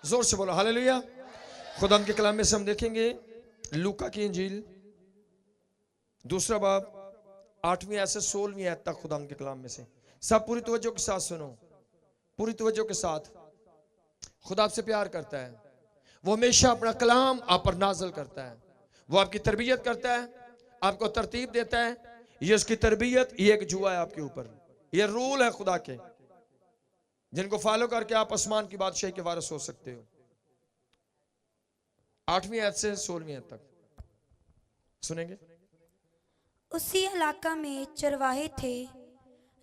जोर से बोलो हालेलुया। खुदा के कलाम में से हम देखेंगे लूका की इंजील 2 बाब 8वीं आयत से 16वीं आयत तक। खुदा के कलाम में से सब पूरी तवज्जो के साथ सुनो, पूरी तवज्जो के साथ। खुदा आपसे प्यार करता है, वो हमेशा अपना कलाम आप पर नाज़िल करता है, वो आपकी तरबियत करता है, आपको तरतीब देता है। ये उसकी तरबियत, ये एक जुआ है आपके ऊपर, ये रूल है खुदा के, जिनको फॉलो करके आप आसमान की बादशाही के वारिस हो सकते हो। 8वीं आयत से 16वीं आयत तक सुनेंगे। उसी इलाका में चरवाहे थे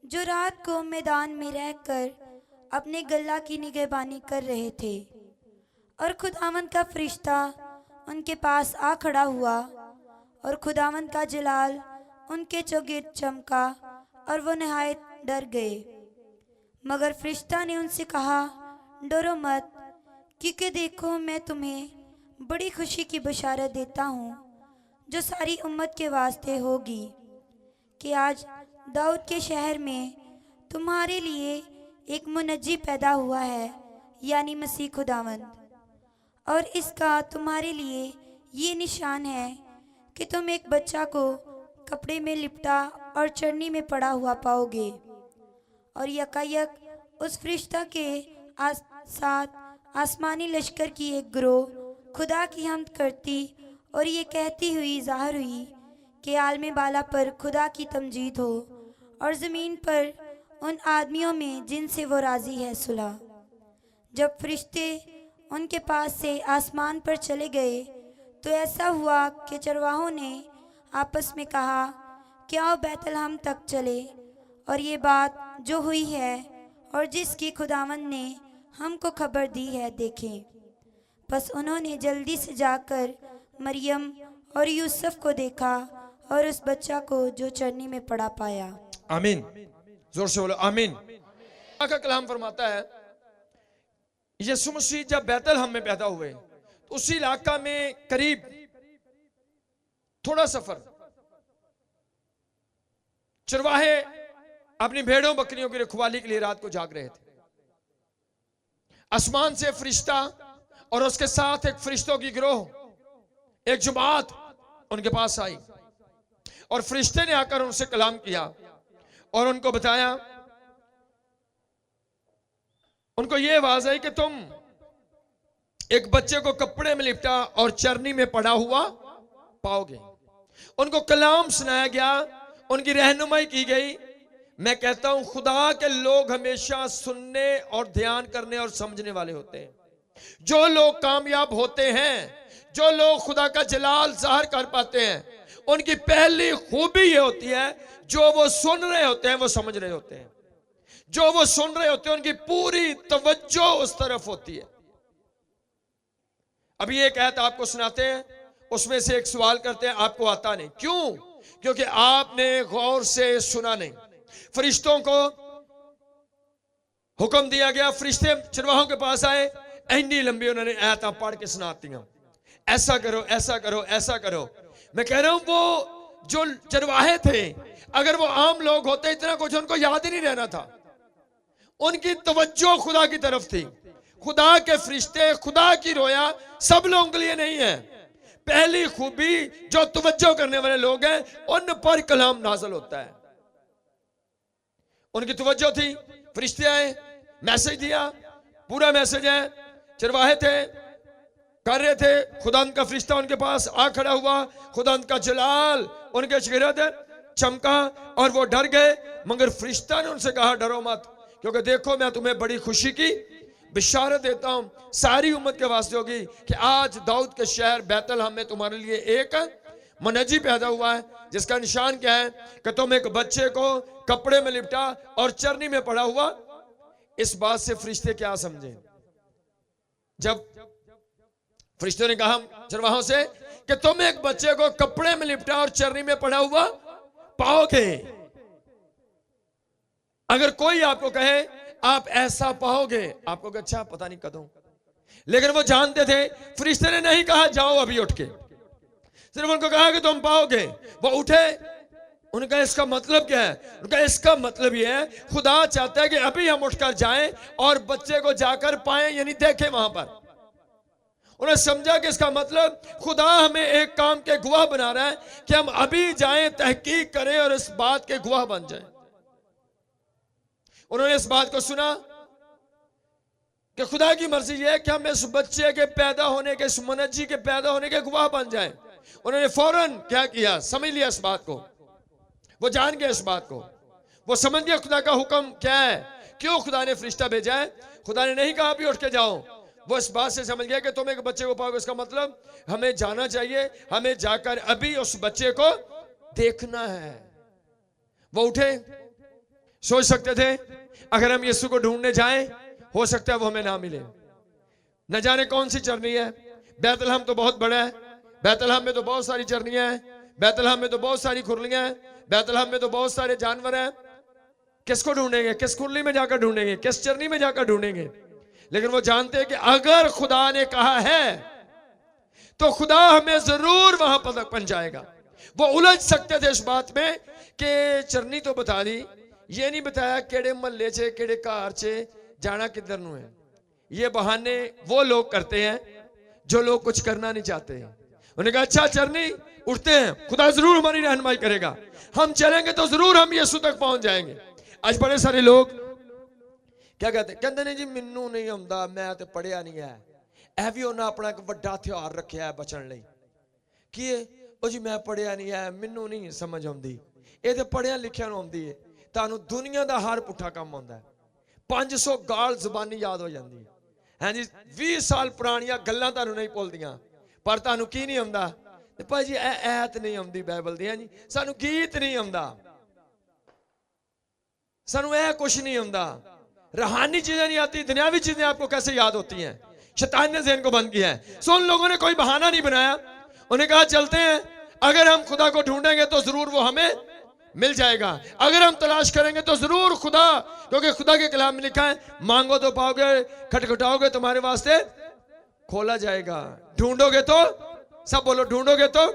जो रात को मैदान में रहकर अपने गल्ला की निगहबानी कर रहे थे, और खुदावंद का फरिश्ता उनके पास आ खड़ा हुआ, और खुदावंद का जलाल उनके चौगिर्द चमका, और वो नहायत डर गए। मगर फरिश्ता ने उनसे कहा, डरो मत, क्योंकि देखो मैं तुम्हें बड़ी खुशी की बशारत देता हूँ जो सारी उम्मत के वास्ते होगी, कि आज दाऊद के शहर में तुम्हारे लिए एक मुनज्जी पैदा हुआ है, यानी मसीह खुदावंद। और इसका तुम्हारे लिए ये निशान है कि तुम एक बच्चा को कपड़े में लिपटा और चरनी में पड़ा हुआ पाओगे। और यकायक उस फरिश्ता के साथ आसमानी लश्कर की एक गिरोह खुदा की हमद करती और ये कहती हुई ज़ाहिर हुई कि आलम बाला पर खुदा की तमजीद हो, और ज़मीन पर उन आदमियों में जिनसे वो राज़ी है सुलह। जब फरिश्ते उनके पास से आसमान पर चले गए तो ऐसा हुआ कि चरवाहों ने आपस में कहा, क्या बैतलहम तक चले और ये बात जो हुई है और जिसकी खुदावंद ने हमको खबर दी है देखें। बस उन्होंने जल्दी से जाकर मरियम और यूसुफ को देखा और उस बच्चा को जो चरनी में पड़ा पाया। आमीन, जोर से बोलो आमीन। खुदा का कलाम फरमाता है यीशु मसीह जब बैतलहम में पैदा हुए तो उसी इलाका में करीब थोड़ा सफर चरवाहे अपनी भेड़ों बकरियों की रखवाली के लिए रात को जाग रहे थे। आसमान से फरिश्ता और उसके साथ एक फरिश्तों की गिरोह, एक जमात उनके पास आई, और फरिश्ते ने आकर उनसे कलाम किया और उनको बताया, उनको यह आवाज आई कि तुम एक बच्चे को कपड़े में लिपटा और चरनी में पड़ा हुआ पाओगे। उनको कलाम सुनाया गया, उनकी रहनुमाई की गई। मैं कहता हूं खुदा के लोग हमेशा सुनने और ध्यान करने और समझने वाले होते हैं। जो लोग कामयाब होते हैं, जो लोग खुदा का जलाल ज़ाहिर कर पाते हैं, उनकी पहली खूबी ये होती है जो वो सुन रहे होते हैं वो समझ रहे होते हैं। जो वो सुन रहे होते हैं उनकी पूरी तवज्जो उस तरफ होती है। अभी एक आयत आपको सुनाते हैं, उसमें से एक सवाल करते हैं, आपको आता नहीं। क्यों? क्योंकि आपने गौर से सुना नहीं। फरिश्तों को हुक्म दिया गया, फरिश्ते चरवाहों के पास आए, इतनी लंबी उन्होंने आयत पढ़ के सुनाती हैं, ऐसा करो ऐसा करो ऐसा करो। मैं कह रहा हूं वो जो चरवाहे थे, अगर वो आम लोग होते इतना कुछ उनको याद ही नहीं रहना था। उनकी तवज्जो खुदा की तरफ थी। खुदा के फरिश्ते, खुदा की रोया सब लोगों के लिए नहीं है। पहली खूबी जो तवज्जो करने वाले लोग हैं उन पर कलाम नाज़िल होता है। उनकी तवज्जो थी, फरिश्ते आए, मैसेज दिया, पूरा मैसेज है। चरवाहे थे, कर रहे थे, खुदा का फरिश्ता उनके पास आ खड़ा हुआ, खुदा का जलाल उनके चेहरे चमका और वो डर गए। मगर फरिश्ता ने उनसे कहा, डरो मत, क्योंकि देखो मैं तुम्हें बड़ी खुशी की बिशारत देता हूं, सारी उम्मत के वास्ते होगी, कि आज दाऊद के शहर बैतलहम में तुम्हारे लिए एक मुनज्जी पैदा हुआ है, जिसका निशान क्या है कि तुम एक बच्चे को कपड़े में लिपटा और चरनी में पड़ा हुआ। इस बात से फरिश्ते क्या समझे? जब फरिश्तों ने कहा चरवाहों से कि तुम एक बच्चे को कपड़े में लिपटा और चरनी में पड़ा हुआ पाओगे। अगर कोई आपको कहे आप ऐसा पाओगे, आपको अच्छा पता नहीं कदों, लेकिन वो जानते थे। फरिश्ते ने नहीं कहा जाओ अभी उठ के, सिर्फ उनको कहा कि तुम पाओगे। वो उठे, उनका इसका मतलब क्या है? उनका इसका मतलब यह है खुदा चाहता है कि अभी हम उठकर जाएं और बच्चे को जाकर पाएं, यानी देखें वहां पर। उन्होंने समझा कि इसका मतलब खुदा हमें एक काम के गवाह बना रहा है कि हम अभी जाएं, तहकीक करें और इस बात के गवाह बन जाएं। उन्होंने इस बात को सुना कि खुदा की मर्जी है कि हम इस बच्चे के पैदा होने के, इस मुनज्जी के पैदा होने के गवाह बन जाएं। उन्होंने फौरन क्या किया, समझ लिया इस बात को, वो जान गए इस बात को, वो समझ गया खुदा का हुक्म क्या है, क्यों खुदा ने फरिश्ता भेजा है। खुदा ने नहीं कहा अभी उठ के जाओ, वो इस बात से समझ गया कि तुम एक बच्चे को पाओगे, इसका मतलब हमें जाना चाहिए, हमें जाकर अभी उस बच्चे को देखना है। वो उठे, सोच सकते थे अगर हम यीशु को ढूंढने जाएं हो सकता है वो हमें ना मिले, न जाने कौन सी चरनी है। बैतलहम तो बहुत बड़ा है, बैतलहम में तो बहुत सारी चरनियां हैं, बैतलहम में तो बहुत सारी खुरलियां हैं, बैतलहम में तो बहुत सारे जानवर हैं। किसको ढूंढेंगे, किस खुरली में जाकर ढूंढेंगे, किस चरनी में जाकर ढूंढेंगे। लेकिन वो जानते हैं कि अगर खुदा ने कहा है तो खुदा हमें जरूर वहां पर पहुंचाएगा। वो उलझ सकते थे इस बात में कि चरनी तो बता दी, ये नहीं बताया केड़े महल्ले चे, केड़े घर चे जाना किधर नु है। ये बहाने वो लोग करते हैं जो लोग कुछ करना नहीं चाहते हैं। उन्होंने कहा अच्छा चरनी उठते हैं, खुदा जरूर हमारी रहनुमाई करेगा, हम चलेंगे तो जरूर हम यीशु तक पहुंच जाएंगे। आज बड़े सारे लोग क्या कहते हैं, कहते नहीं जी मैनू नहीं आंदा, मैं तो पढ़िया नहीं है। यह भी उन्हें अपना एक बड़ा हथियार रखा है बचन लई कि ओ जी मैं पढ़िया नहीं है, मैनू नहीं समझ आती। ये तो पढ़िया लिखिया आती है, तुहानू दुनिया का हर पुठा काम आता है। 500 गाल जुबानी याद हो जाती है, हैं जी 20 साल पुरानियां गल्लां तुहानू नहीं भुलदियां, पर तुहानू की नहीं आंदा भाई जी ऐत नहीं आती बाइबल दी, जी सानू गीत नहीं आंदा, सानू यह कुछ नहीं आंदा, रूहानी चीजें नहीं आती, दुनियावी चीजें आपको कैसे याद होती हैं। शैतान ने ज़हन को बंद किया है। सो उन लोगों ने कोई बहाना नहीं बनाया, उन्हें कहा चलते हैं, अगर हम खुदा को ढूंढेंगे तो जरूर वो हमें मिल जाएगा, अगर हम तलाश करेंगे तो जरूर खुदा, क्योंकि खुदा के कलाम में लिखा है मांगो तो पाओगे, खटखटाओगे तुम्हारे वास्ते खोला जाएगा, ढूंढोगे तो, सब बोलो ढूंढोगे तो।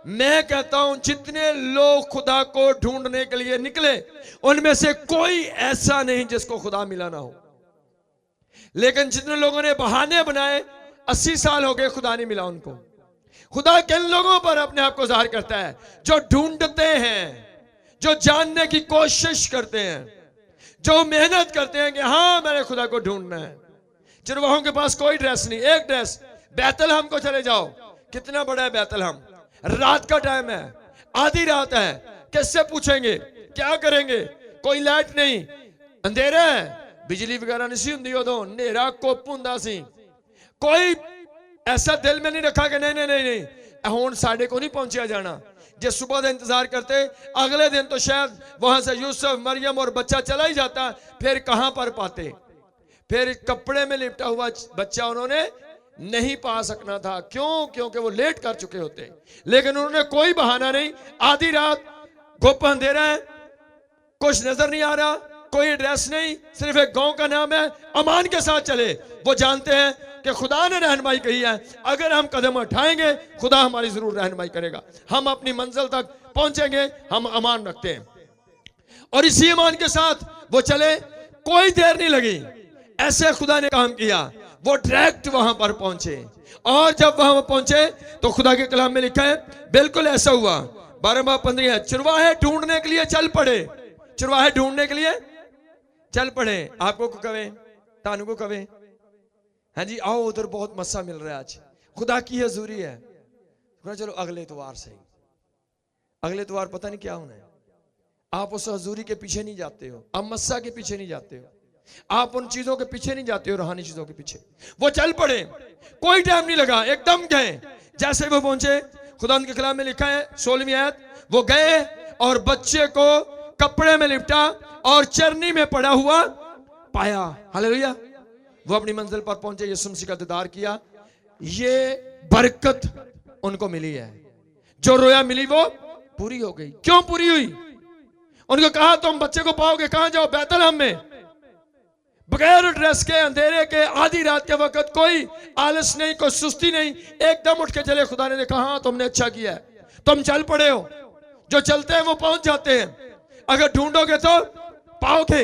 मैं कहता हूं जितने लोग खुदा को ढूंढने के लिए निकले उनमें से कोई ऐसा नहीं जिसको खुदा मिला ना हो। लेकिन जितने लोगों ने बहाने बनाए, 80 साल हो गए खुदा नहीं मिला उनको। खुदा किन लोगों पर अपने आप को जाहिर करता है, जो ढूंढते हैं, जो जानने की कोशिश करते हैं, जो मेहनत करते हैं कि हाँ मैंने खुदा को ढूंढना है। चरवाहों के पास कोई ड्रेस नहीं, एक ड्रेस, बैतलहम को चले जाओ, कितना बड़ा है बैतलहम, रात का टाइम है, आधी रात है, किससे पूछेंगे, क्या करेंगे, कोई लाइट नहीं, अंधेरा है, बिजली वगैरह नहीं सी हुंदी उदों, नेरा कुप हुंदा सी। कोई ऐसा दिल में नहीं रखा कि नहीं नहीं नहीं नहीं हुण साडे को नहीं पहुंचा जाना। जे सुबह का इंतजार करते अगले दिन तो शायद वहां से यूसुफ, मरियम और बच्चा चला ही जाता, फिर कहां पर पाते, फिर कपड़े में लिपटा हुआ बच्चा उन्होंने नहीं पा सकना था। क्यों? क्योंकि वो लेट कर चुके होते। लेकिन उन्होंने कोई बहाना नहीं, आधी रात, गुप्त अंधेरा है, कुछ नजर नहीं आ रहा, कोई एड्रेस नहीं, सिर्फ एक गांव का नाम है, अमान के साथ चले। वो जानते हैं कि खुदा ने रहनुमाई कही है, अगर हम कदम उठाएंगे खुदा हमारी जरूर रहनुमाई करेगा, हम अपनी मंजिल तक पहुंचेंगे, हम अमान रखते हैं। और इसी ईमान के साथ वो चले, कोई देर नहीं लगी, ऐसे खुदा ने काम किया, वो डायरेक्ट वहां पर पहुंचे। और जब वहां पहुंचे तो खुदा के कलाम में लिखा है बिल्कुल ऐसा हुआ। 12-15 चरवाहे ढूंढने के लिए चल पड़े, चरवाहे ढूंढने के लिए चल पड़े। आपको को कवे, तानू को कवे, हाँ जी आओ उधर बहुत मस्सा मिल रहा है, आज खुदा की हजूरी है, चलो अगले इतवार से, अगले इतवार पता नहीं क्या होना है। आप उस हजूरी के पीछे नहीं जाते हो, आप मस्सा के पीछे नहीं जाते हो, आप उन चीजों के पीछे नहीं जाते हो, रूहानी चीजों के पीछे। वो चल पड़े, कोई टाइम नहीं लगा, एकदम गए। जैसे वो पहुंचे, खुदा के कलाम में लिखा है 16वीं आयत, वो गए और बच्चे को कपड़े में लिपटा और चरनी में पड़ा हुआ पाया। हालेलुया। वो अपनी मंजिल पर पहुंचे, यीशु मसीह का दीदार किया, ये बरकत उनको मिली है। जो रोया मिली वो पूरी हो गई। क्यों पूरी हुई? उनको कहा तुम बच्चे को पाओगे, कहां जाओ? बैतलहम में। बगैर ड्रेस के, अंधेरे के, आधी रात के वक्त, कोई आलस नहीं, कोई सुस्ती नहीं, एकदम उठ के चले। खुदा ने कहा हाँ तुमने अच्छा किया है, तुम चल पड़े हो। जो चलते हैं वो पहुंच जाते हैं, अगर ढूंढोगे तो पाओगे।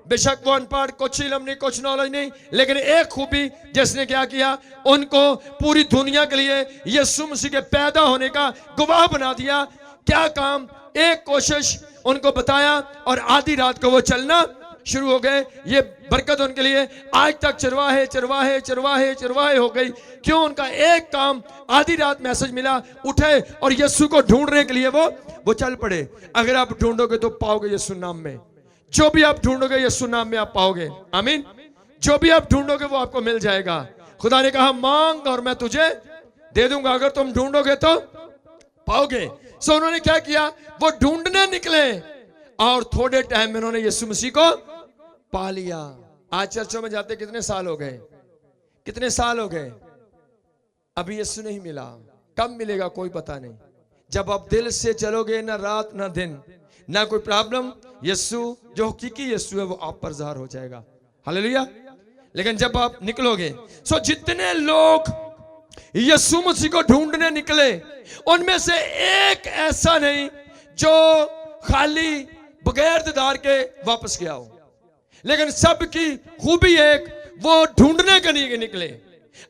बेशक वो अनपढ़, कुछ इल्म नहीं, कुछ नॉलेज नहीं, लेकिन एक खूबी जिसने क्या किया, उनको पूरी दुनिया के लिए यीशु मसीह के पैदा होने का गवाह बना दिया। क्या काम, एक कोशिश उनको बताया और आधी रात को वो चलना शुरू हो गए। ये बरकत उनके लिए आज तक चरवाहे चरवाहे चरवाहे चरवाहे हो गई। क्यों? उनका एक काम, आधी रात मैसेज मिला, उठे और यीशु को ढूंढने के लिए वो चल पड़े। अगर आप ढूंढोगे तो पाओगे यीशु नाम में, जो भी आप ढूंढोगे यीशु नाम में आप पाओगे। आमीन। जो भी आप ढूंढोगे वो आपको मिल जाएगा। खुदा ने कहा मांग और मैं तुझे दे दूंगा, अगर तुम ढूंढोगे तो पाओगे। सो उन्होंने क्या किया, वो ढूंढने निकले और थोड़े टाइम में उन्होंने यीशु मसीह को पा लिया। आज चर्चों में जाते कितने साल हो गए, कितने साल हो गए, अभी यीशु नहीं मिला। कब मिलेगा कोई पता नहीं। जब आप दिल से चलोगे, ना रात ना दिन, ना कोई प्रॉब्लम, यीशु जो हकीकी यीशु है वो आप पर ज़ाहिर हो जाएगा। हालेलुया। लेकिन जब आप निकलोगे, सो जितने लोग यीशु मसीह को ढूंढने निकले, उनमें से एक ऐसा नहीं जो खाली बगैर दीदार के वापस गया हो, लेकिन सबकी खूबी एक, वो ढूंढने के लिए निकले।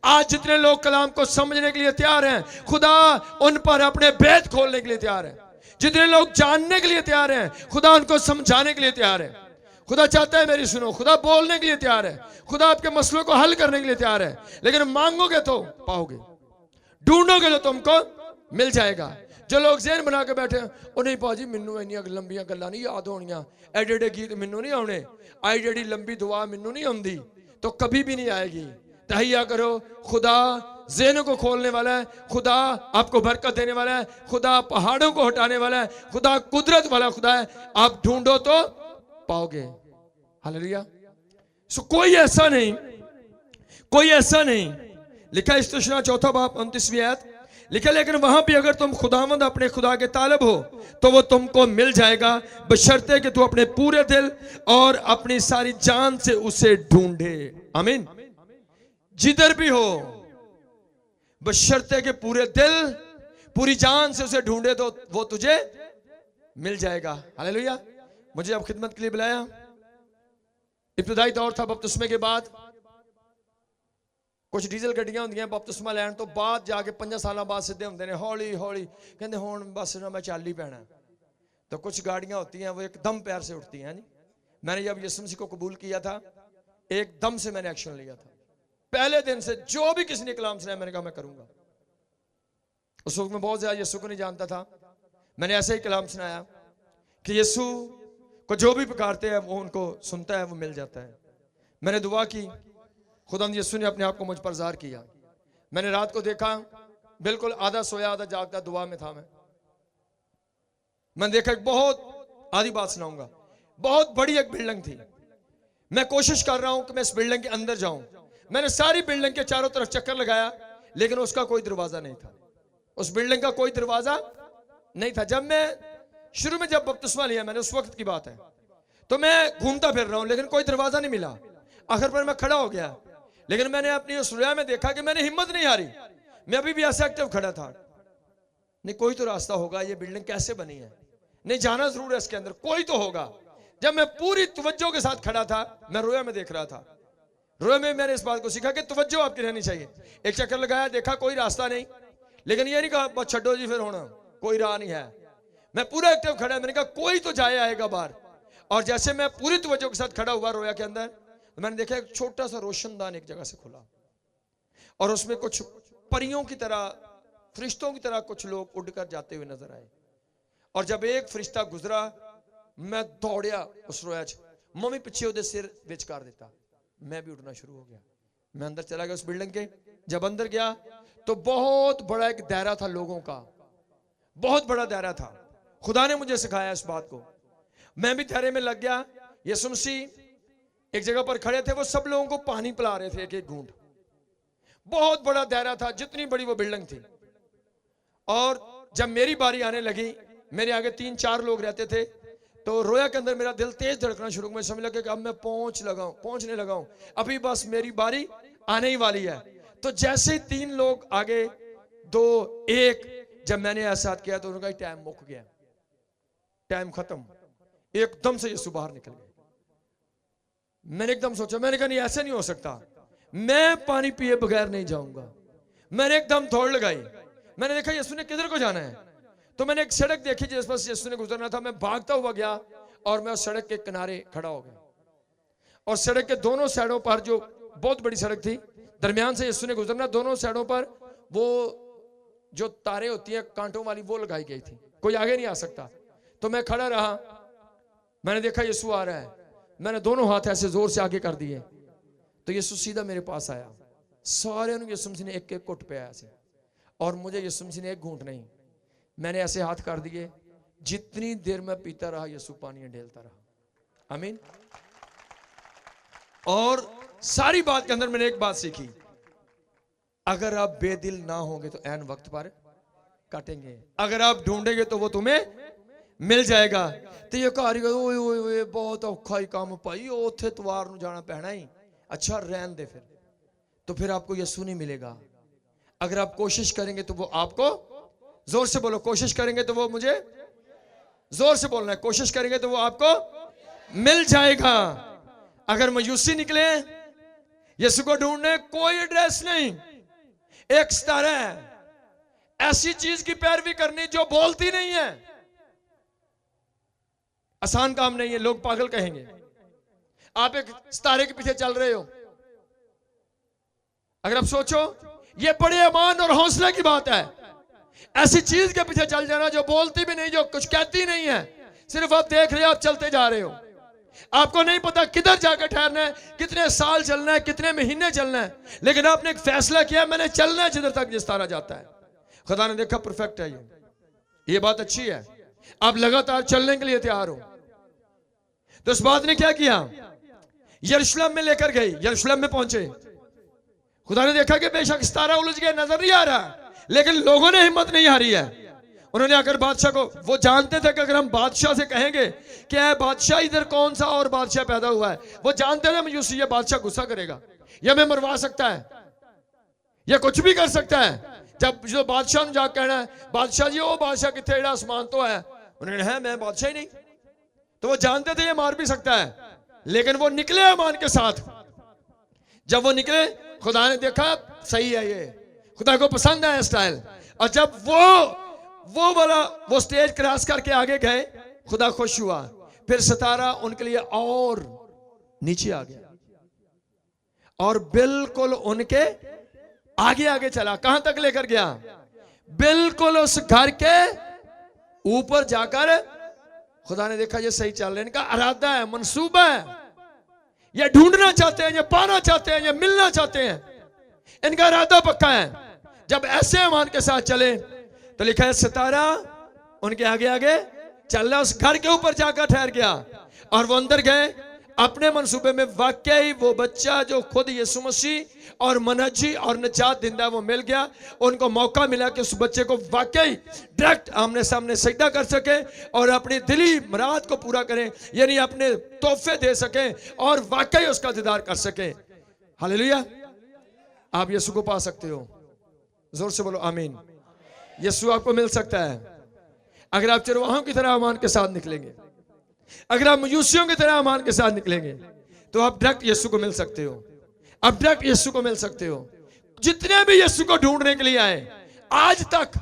आज जितने लोग कलाम को समझने के लिए तैयार हैं, खुदा उन पर अपने भेद खोलने के लिए तैयार है। जितने लोग जानने के लिए तैयार हैं, खुदा उनको समझाने के लिए तैयार है। खुदा चाहता है मेरी सुनो, खुदा बोलने के लिए तैयार है, खुदा आपके मसलों को हल करने के लिए तैयार है। लेकिन मांगोगे तो पाओगे, ढूंढोगे तो तुमको मिल जाएगा। जो लोग ज़हन बना के बैठे हैं, ओ नहीं भाजी मैनू इन्नियां लंबियां गल्लां नहीं याद होनियां, एडे एडे गीत मैनू नहीं आने, आई जेडी लंबी दुआ मैनू नहीं आउंदी, तो कभी भी नहीं आएगी। तहैया करो, खुदा ज़हनों को खोलने वाला है, खुदा आपको बरकत देने वाला है, खुदा पहाड़ों को हटाने वाला है, खुदा कुदरत वाला खुदा है। आप ढूंढो तो पाओगे। हालेलुया। सो कोई ऐसा नहीं, कोई ऐसा नहीं। लिखा इस्तिशना 4 बाब 29वीं आयत लिखा, लेकिन वहां भी अगर तुम खुदावंद अपने खुदा के तालब हो तो वो तुमको मिल जाएगा, बशर्ते कि तू अपने पूरे दिल और अपनी सारी जान से उसे ढूंढे। आमीन। जिधर भी हो, बशर्ते के पूरे दिल पूरी जान से उसे ढूंढे तो वो तुझे मिल जाएगा। हालेलुया। मुझे अब खिदमत के लिए बुलाया। इब्तदाई दौर था, बपतिस्मे के बाद कुछ डीजल गड्डियां होंदियां, बपतिस्मा लैन तो बाद जाके 5 साल बाद सीधे होंदे ने, हौली हौली कहते हुण बस ना मैं चल ही पैना। तो कुछ गाड़ियां होती हैं वो एकदम पैर से उठती हैं। मैंने जब यीशु मसीह को कबूल किया था, एकदम से मैंने एक्शन लिया था। पहले दिन से जो भी किसी ने कलाम सुनाया, मैंने कहा मैं करूंगा। उस वक्त मैं बहुत ज्यादा यीशु को नहीं जानता था। मैंने ऐसे ही कलाम सुनाया कि यीशु को जो भी पुकारते हैं वो उनको सुनता है, वो मिल जाता है। मैंने दुआ की, खुदा यीशु ने अपने आप को मुझ पर ज़ाहिर किया। मैंने रात को देखा, बिल्कुल आधा सोया आधा जागता दुआ में था। मैंने देखा एक बहुत, आधी बात सुनाऊंगा, बहुत बड़ी एक बिल्डिंग थी। मैं कोशिश कर रहा हूं कि मैं इस बिल्डिंग के अंदर जाऊं। मैंने सारी बिल्डिंग के चारों तरफ चक्कर लगाया, लेकिन उसका कोई दरवाजा नहीं था। उस बिल्डिंग का कोई दरवाजा नहीं था। जब मैं शुरू में जब बपतिस्मा लिया मैंने, उस वक्त की बात है, तो मैं घूमता फिर रहा हूं, लेकिन कोई दरवाजा नहीं मिला। आखिर पर मैं खड़ा हो गया, लेकिन मैंने अपनी उस रोया में देखा कि मैंने हिम्मत नहीं हारी। मैं अभी भी ऐसे एक्टिव खड़ा था, नहीं कोई तो रास्ता होगा, ये बिल्डिंग कैसे बनी है, नहीं जाना जरूर है इसके अंदर, कोई तो होगा। जब मैं पूरी तवज्जो के साथ खड़ा था, मैं रोया में देख रहा था। रोया में मैंने इस बात को सीखा कि तवज्जो आपकी रहनी चाहिए। एक चक्कर लगाया, देखा कोई रास्ता नहीं, लेकिन ये नहीं कहा बस छड्डो जी फिर होना, कोई राह नहीं है। मैं पूरा एक्टिव खड़ा, मैंने कहा कोई तो जाए आएगा बाहर। और जैसे मैं पूरी तवज्जो के साथ खड़ा हुआ रोया के अंदर, तो मैंने देखा एक छोटा सा रोशनदान एक जगह से खुला, और उसमें कुछ परियों की तरह, फरिश्तों की तरह कुछ लोग उड़कर जाते हुए नजर आए। और जब एक फरिश्ता गुजरा, मैं दौड़िया उस रोया च, मम्मी पीछे उहदे सिर विच कर दिता, मैं भी उड़ना शुरू हो गया। मैं अंदर चला गया उस बिल्डिंग के। जब अंदर गया तो बहुत बड़ा एक दायरा था लोगों का, बहुत बड़ा दायरा था। खुदा ने मुझे सिखाया इस बात को, मैं भी दायरे में लग गया। यीशु मसीह एक जगह पर खड़े थे, वो सब लोगों को पानी पिला रहे थे एक एक घूंट। बहुत बड़ा दायरा था, जितनी बड़ी वो बिल्डिंग थी। और जब मेरी बारी आने लगी, मेरे आगे 3-4 लोग रहते थे, तो रोया के अंदर मेरा दिल तेज धड़कना शुरू। मैं समझ लगा कि अब मैं पहुंचने लगा हूं, अभी बस मेरी बारी आने ही वाली है। तो जैसे ही 3 लोग आगे, 2, 1, जब मैंने एहसास किया तो उनका टाइम मुक गया, टाइम खत्म। एकदम से यीशु बाहर निकल गए। मैंने एकदम सोचा, मैंने कहा नहीं ऐसे नहीं हो सकता, मैं पानी पिए बगैर नहीं जाऊंगा। मैंने एकदम दौड़ लगाई, मैंने देखा यीशु ने किधर को जाना है, तो मैंने एक सड़क देखी जिस पर यीशु ने गुजरना था। मैं भागता हुआ गया और मैं उस सड़क के किनारे खड़ा हो गया, और सड़क के दोनों साइडों पर, जो बहुत बड़ी सड़क थी, दरमियान से यीशु ने गुजरना, दोनों साइडों पर वो जो तारे होती है कांटों वाली, वो लगाई गई थी, कोई आगे नहीं आ सकता। तो मैं खड़ा रहा, मैंने देखा यीशु आ रहा है, मैंने दोनों हाथ ऐसे जोर से आगे कर दिए, तो यीशु सीधा मेरे पास आया। सारे यीशु मसीह ने एक एक घुट पे आया से, और मुझे यीशु मसीह ने एक घूंट नहीं, मैंने ऐसे हाथ कर दिए। जितनी देर मैं पीता रहा, यीशु पानी ढेलता रहा। आमीन। और सारी बात के अंदर मैंने एक बात सीखी, अगर आप बेदिल ना होंगे तो ऐन वक्त पर काटेंगे, अगर आप ढूंढेंगे तो वो तुम्हें मिल जाएगा। तो ये कारी ओए ओए ओए बहुत औखा ही काम पाई, उत्थे तवार नूं जाना पैना ही। अच्छा रहन दे फिर, तो फिर आपको यीशु नहीं मिलेगा। अगर आप कोशिश करेंगे तो वो आपको, जोर से बोलो, कोशिश करेंगे तो वो, मुझे जोर से बोलना है, कोशिश करेंगे तो वो आपको मिल जाएगा। अगर मायूसी निकले यीशु को ढूंढने, कोई एड्रेस नहीं, एक सितारा है, ऐसी चीज की पैरवी करनी जो बोलती नहीं है, आसान काम नहीं है, लोग पागल कहेंगे। आप एक सितारे के पीछे चल रहे हो, अगर आप सोचो ये बड़े ईमान और हौसले की बात है, ऐसी चीज के पीछे चल जाना जो बोलती भी नहीं, जो कुछ कहती नहीं है, सिर्फ आप देख रहे हो, आप चलते जा रहे हो, आपको नहीं पता किधर जाकर ठहरना है, कितने साल चलना है, कितने महीने चलना है, लेकिन आपने एक फैसला किया, मैंने चलना है जिधर तक जिस तारा जाता है। खुदा ने देखा परफेक्ट है ये बात अच्छी है, आप लगातार चलने के लिए तैयार हो। तो उस बात ने क्या किया, यरूशलेम में लेकर गई, यरूशलेम में पहुंचे। खुदा ने देखा कि बेशक सितारा उलझ गया, नजर नहीं आ रहा, लेकिन लोगों ने हिम्मत नहीं हारी है। उन्होंने आकर बादशाह को, वो जानते थे कि अगर हम बादशाह से कहेंगे कि ऐ बादशाह इधर कौन सा और बादशाह पैदा हुआ है, वो जानते थे मयूसी ये बादशाह गुस्सा करेगा, ये हमें मरवा सकता है, ये कुछ भी कर सकता है। जब जो बादशाह ने जाकर कहना है बादशाह जी, वो बादशाह कितने, एड़ा आसमान तो है, उन्होंने है मैं बादशाह ही नहीं, तो वो जानते थे ये मार भी सकता है, लेकिन वो निकले अमान के साथ। जब वो निकले, खुदा ने देखा सही है, ये खुदा को पसंद है स्टाइल, और जब वो स्टेज क्रॉस करके आगे गए, खुदा खुश हुआ। फिर सितारा उनके लिए और नीचे आ गया और बिल्कुल उनके आगे आगे चला। कहां तक लेकर गया, बिल्कुल उस घर के ऊपर जाकर। खुदा ने देखा ये सही चल रहे हैं, इनका इरादा है, मंसूबा है, ये ढूंढना चाहते हैं, ये पाना चाहते हैं, ये मिलना चाहते हैं, इनका इरादा पक्का है। जब ऐसे ईमान के साथ चले तो लिखा है सितारा उनके आगे आगे चल रहा, उस घर के ऊपर जाकर ठहर गया, और वो अंदर गए अपने मंसूबे में। वाकई वो बच्चा जो खुद यीशु मसीह और मनजी और निजात दिंदा, वो मिल गया। उनको मौका मिला कि उस बच्चे को वाकई डायरेक्ट आमने सामने सजदा कर सके और अपनी दिली मुराद को पूरा करें, यानी अपने तोहफे दे सके और वाकई उसका दीदार कर सके। हालेलुया। आप यीशु को पा सकते हो, जोर से बोलो आमीन। यीशु आपको मिल सकता है अगर आप चरवाहों की तरह अमान के साथ निकलेंगे, अगर आप मयूसियों की तरह अमान के साथ निकलेंगे, तो आप डायरेक्ट यीशु को मिल सकते हो, आप डायरेक्ट यीशु को मिल सकते हो। जितने भी यीशु को ढूंढने के लिए आए, आज तक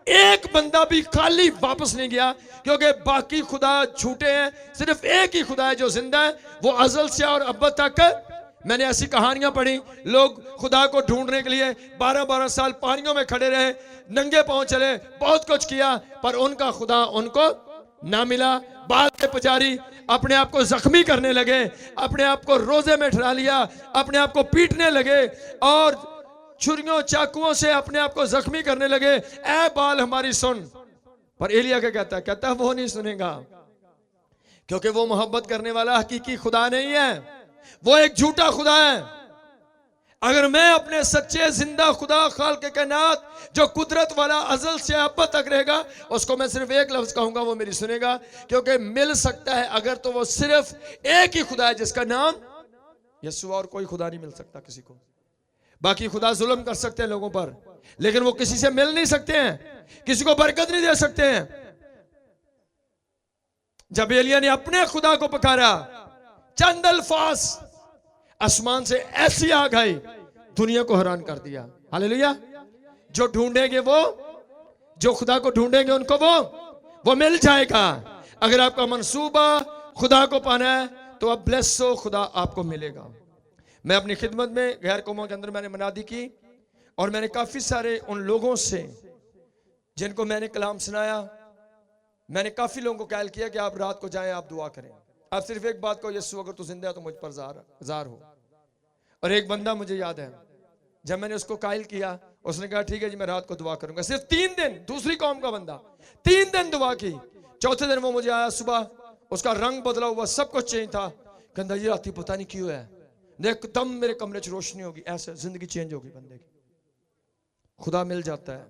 एक बंदा भी खाली वापस नहीं गया, क्योंकि बाकी खुदा झूठे हैं, सिर्फ एक ही खुदा है जो जिंदा है, वो अज़ल से और अब तक। मैंने ऐसी कहानियां पढ़ी, लोग खुदा को ढूंढने के लिए 12-12 साल पानियों में खड़े रहे, नंगे पांव चले, बहुत कुछ किया, पर उनका खुदा उनको ना मिला। बाल के पुजारी अपने आप को जख्मी करने लगे, अपने आप को रोजे में ठहरा लिया, अपने आप को पीटने लगे और छुरियों चाकुओं से अपने आप को जख्मी करने लगे। ऐ बाल हमारी सुन, पर एलिया क्या कहता है वो नहीं सुनेगा, क्योंकि वो मोहब्बत करने वाला हकीकी खुदा नहीं है, वो एक झूठा खुदा है। अगर मैं अपने सच्चे जिंदा खुदा खालिक कायनात जो कुदरत वाला अज़ल से अब तक रहेगा, उसको मैं सिर्फ एक लफ्ज कहूंगा, वो मेरी सुनेगा, क्योंकि मिल सकता है अगर तो वो सिर्फ एक ही खुदा है जिसका नाम यीशु, और कोई खुदा नहीं मिल सकता किसी को। बाकी खुदा जुल्म कर सकते हैं लोगों पर, लेकिन वो किसी से मिल नहीं सकते हैं, किसी को बरकत नहीं दे सकते हैं। जब एलिया ने अपने खुदा को पुकारा, चंद अल्फाज आसमान से ऐसी आग आई, दुनिया को हैरान कर दिया। हालेलुया। जो ढूंढेंगे वो, जो खुदा को ढूंढेंगे उनको वो मिल जाएगा। अगर आपका मंसूबा खुदा को पाना है तो आप ब्लेस हो, खुदा आपको मिलेगा। मैं अपनी खिदमत में गैर कौमों के अंदर मैंने मनादी की और मैंने काफी सारे उन लोगों से जिनको मैंने कलाम सुनाया, मैंने काफी लोगों को कहल किया कि आप रात को जाएं, आप दुआ करें। आप सिर्फ एक बात को, यीशु अगर तू जिंदा है तो मुझ पर जार हो। और एक बंदा मुझे याद है, जब मैंने उसको कायल किया, उसने कहा ठीक है जी मैं रात को दुआ करूंगा। सिर्फ 3 दिन, दूसरी कौम का बंदा, 3 दिन दुआ की। चौथे दिन वो मुझे आया सुबह, उसका रंग बदला हुआ, सब कुछ चेंज था। कहता जी राती पता नहीं क्यों है, एकदम मेरे कमरे च रोशनी होगी, ऐसे जिंदगी चेंज होगी बंदे की। खुदा मिल जाता है,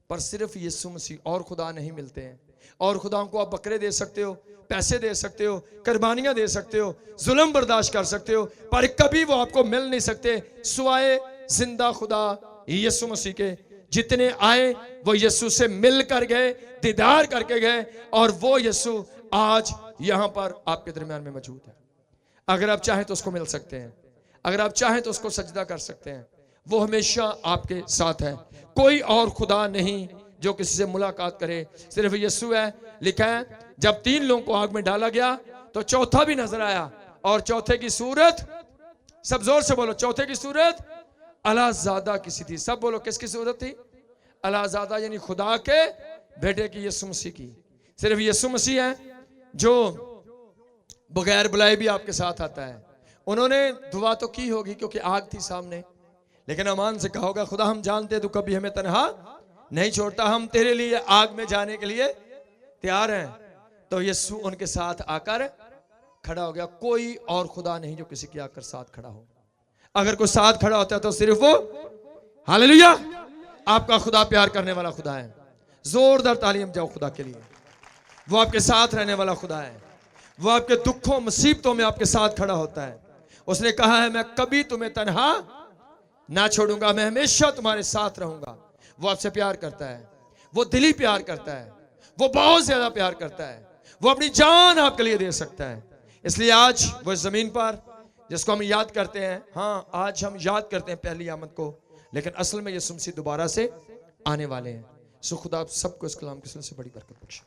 पर सिर्फ यीशु मसीह और खुदा नहीं मिलते हैं। और खुदा को आप बकरे दे सकते हो, पैसे दे सकते हो, कुर्बानियां दे सकते हो, जुल्म बर्दाश्त कर सकते हो, पर कभी वो आपको मिल नहीं सकते सिवाय जिंदा खुदा यीशु मसीह के। जितने आए वो यीशु से मिल कर गए, दीदार करके गए, और वो यीशु आज यहां पर आपके दरमियान में मौजूद है। अगर आप चाहें तो उसको मिल सकते हैं, अगर आप चाहें तो उसको सजदा कर सकते हैं। वो हमेशा आपके साथ है। कोई और खुदा नहीं जो किसी से मुलाकात करे, सिर्फ यीशु है। लिखा है जब 3 लोगों को आग में डाला गया तो चौथा भी नजर आया, और चौथे की सूरत, सब जोर से बोलो, चौथे की सूरत अलाज़ादा किसी थी। सब बोलो किसकी सूरत थी? अलाज़ादा, यानी खुदा के बेटे की, यीशु मसीह की। सिर्फ यीशु मसीह है जो बगैर बुलाए भी आपके साथ आता है। उन्होंने दुआ तो की होगी क्योंकि आग थी सामने, लेकिन अमान से कहा होगा खुदा हम जानते हैं तू कभी हमें तन्हा नहीं छोड़ता, हम तेरे लिए आग में जाने के लिए तैयार हैं। तो यीशु उनके साथ आकर खड़ा हो गया। कोई और खुदा नहीं जो किसी के आकर साथ खड़ा हो। अगर कोई साथ खड़ा होता है तो सिर्फ वो। हालेलुया। आपका खुदा प्यार करने वाला खुदा है। जोरदार तालीम जाओ खुदा के लिए। वो आपके साथ रहने वाला खुदा है। वो आपके दुखों मुसीबतों में आपके साथ खड़ा होता है। उसने कहा है मैं कभी तुम्हें तन्हा ना छोड़ूंगा, मैं हमेशा तुम्हारे साथ रहूंगा। वो आपसे प्यार करता है, वो दिली प्यार करता है, वो बहुत ज्यादा प्यार करता है, वो अपनी जान आपके लिए दे सकता है। इसलिए आज वो जमीन पर जिसको हम याद करते हैं, हाँ आज हम याद करते हैं पहली आमद को, लेकिन असल में यीशु मसीह दोबारा से आने वाले हैं। सो खुदा आप सबको इस कलाम के सिलसिले से बड़ी बरकत बख्शे।